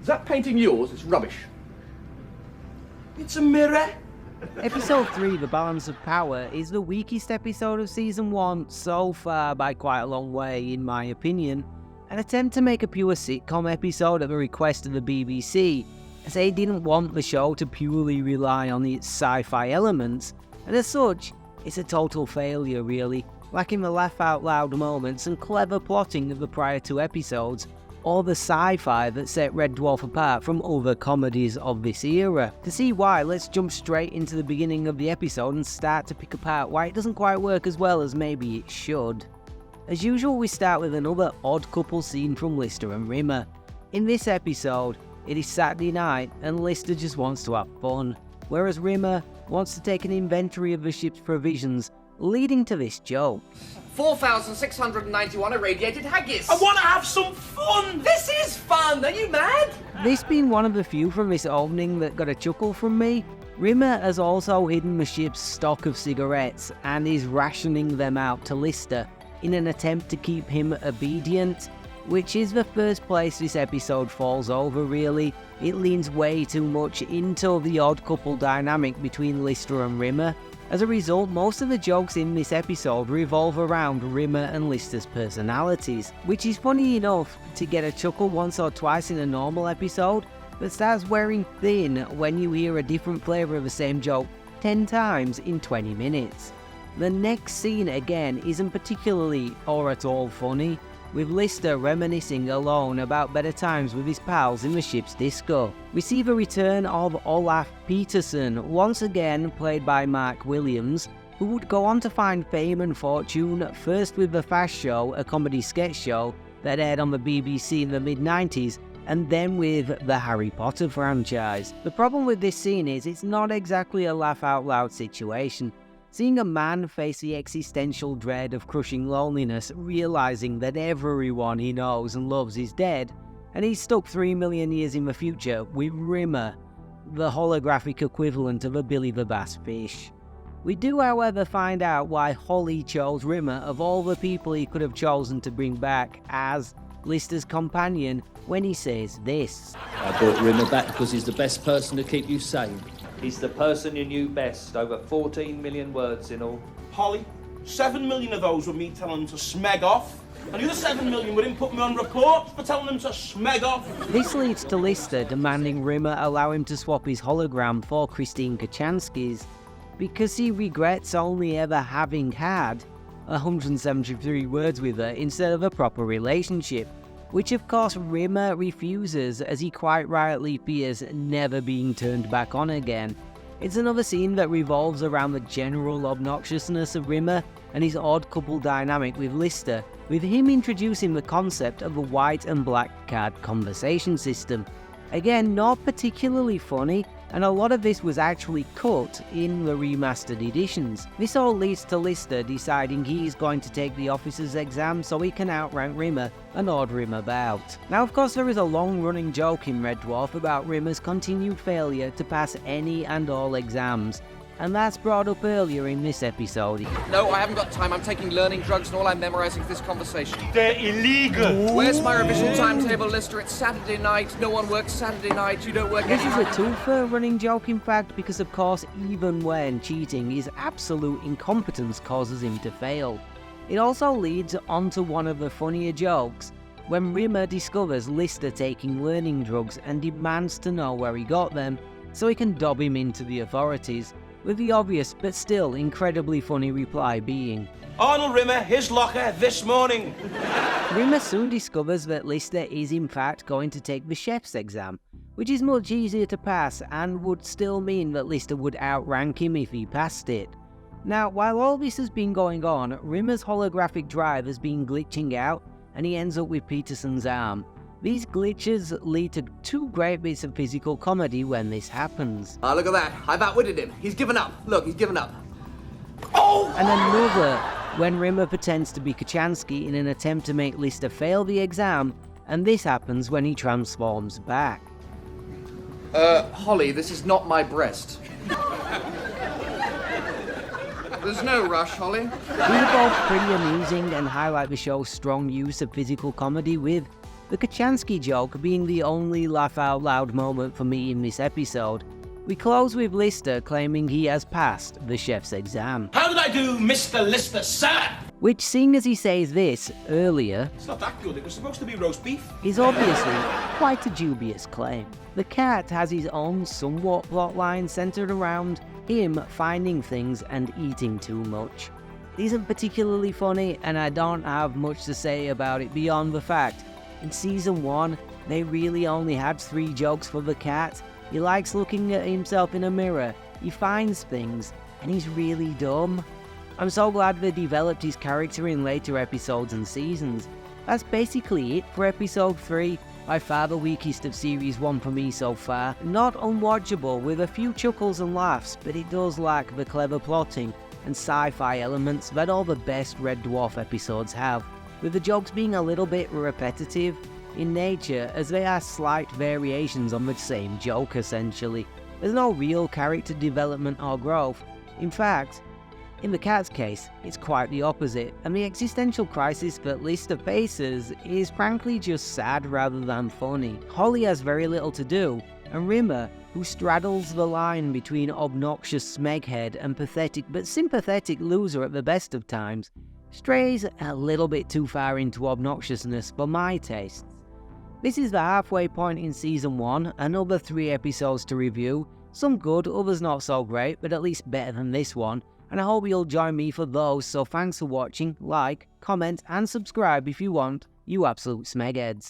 Is that painting yours? It's rubbish. It's a mirror. Episode 3, The Balance of Power, is the weakest episode of Season 1 so far by quite a long way, in my opinion. An attempt to make a pure sitcom episode at the request of the BBC, as they didn't want the show to purely rely on its sci-fi elements, and as such, it's a total failure really, lacking the laugh-out-loud moments and clever plotting of the prior 2 episodes, or the sci-fi that set Red Dwarf apart from other comedies of this era. To see why, let's jump straight into the beginning of the episode and start to pick apart why it doesn't quite work as well as maybe it should. As usual, we start with another odd couple scene from Lister and Rimmer. In this episode, it is Saturday night and Lister just wants to have fun, whereas Rimmer wants to take an inventory of the ship's provisions, leading to this joke. 4,691 irradiated haggis. I want to have some fun. This is fun. Are you mad? This being one of the few from this opening that got a chuckle from me, Rimmer has also hidden the ship's stock of cigarettes and is rationing them out to Lister in an attempt to keep him obedient, which is the first place this episode falls over really. It leans way too much into the odd couple dynamic between Lister and Rimmer. As a result, most of the jokes in this episode revolve around Rimmer and Lister's personalities, which is funny enough to get a chuckle once or twice in a normal episode, but starts wearing thin when you hear a different flavour of the same joke 10 times in 20 minutes. The next scene again isn't particularly or at all funny, with Lister reminiscing alone about better times with his pals in the ship's disco. We see the return of Olaf Petersen, once again played by Mark Williams, who would go on to find fame and fortune, first with The Fast Show, a comedy sketch show that aired on the BBC in the mid-90s, and then with the Harry Potter franchise. The problem with this scene is it's not exactly a laugh-out-loud situation. Seeing a man face the existential dread of crushing loneliness, realising that everyone he knows and loves is dead, and he's stuck 3 million years in the future with Rimmer, the holographic equivalent of a Billy the Bass fish. We do, however, find out why Holly chose Rimmer of all the people he could have chosen to bring back as Lister's companion when he says this. I brought Rimmer back because he's the best person to keep you sane. He's the person you knew best, over 14 million words in all. Holly, 7 million of those were me telling them to smeg off. And the other 7 million were him putting me on report for telling them to smeg off. This leads to Lister demanding Rimmer allow him to swap his hologram for Kristine Kochanski's, because he regrets only ever having had 173 words with her instead of a proper relationship, which of course Rimmer refuses, as he quite rightly fears never being turned back on again. It's another scene that revolves around the general obnoxiousness of Rimmer and his odd couple dynamic with Lister, with him introducing the concept of a white and black card conversation system. Again, not particularly funny, and a lot of this was actually cut in the remastered editions. This all leads to Lister deciding he is going to take the officer's exam so he can outrank Rimmer and order him about. Now of course there is a long-running joke in Red Dwarf about Rimmer's continued failure to pass any and all exams, and that's brought up earlier in this episode. No, I haven't got time. I'm taking learning drugs and all I'm memorising for this conversation. They're illegal. Where's my revision timetable, Lister? It's Saturday night. No one works Saturday night. You don't work This is any a twofer running joke in fact, because of course even when cheating, his absolute incompetence causes him to fail. It also leads on to one of the funnier jokes, when Rimmer discovers Lister taking learning drugs and demands to know where he got them, so he can dob him into the authorities, with the obvious but still incredibly funny reply being, Arnold Rimmer, his locker, this morning. Rimmer soon discovers that Lister is in fact going to take the chef's exam, which is much easier to pass and would still mean that Lister would outrank him if he passed it. Now, while all this has been going on, Rimmer's holographic drive has been glitching out and he ends up with Petersen's arm. These glitches lead to 2 great bits of physical comedy when this happens. Ah, look at that. I've outwitted him. He's given up. Look, he's given up. Oh! And another when Rimmer pretends to be Kochanski in an attempt to make Lister fail the exam, and this happens when he transforms back. Holly, this is not my breast. There's no rush, Holly. These are both pretty amusing and highlight the show's strong use of physical comedy, with The Kochanski joke being the only laugh out loud moment for me in this episode. We close with Lister claiming he has passed the chef's exam. How did I do, Mr. Lister, sir? Which, seeing as he says this earlier, It's not that good, it was supposed to be roast beef. is obviously quite a dubious claim. The cat has his own somewhat plotline centered around him finding things and eating too much. It isn't particularly funny, and I don't have much to say about it beyond the fact, in season 1, they really only had 3 jokes for the cat. He likes looking at himself in a mirror, he finds things, and he's really dumb. I'm so glad they developed his character in later episodes and seasons. That's basically it for episode 3, by far the weakest of series 1 for me so far. Not unwatchable with a few chuckles and laughs, but it does lack the clever plotting and sci-fi elements that all the best Red Dwarf episodes have, with the jokes being a little bit repetitive in nature as they are slight variations on the same joke essentially. There's no real character development or growth. In fact, in the cat's case, it's quite the opposite, and the existential crisis that Lister faces is frankly just sad rather than funny. Holly has very little to do, and Rimmer, who straddles the line between obnoxious smeghead and pathetic but sympathetic loser at the best of times, strays a little bit too far into obnoxiousness for my tastes. This is the halfway point in season 1, another 3 episodes to review, some good, others not so great, but at least better than this one, and I hope you'll join me for those, so thanks for watching, like, comment and subscribe if you want, you absolute smegheads.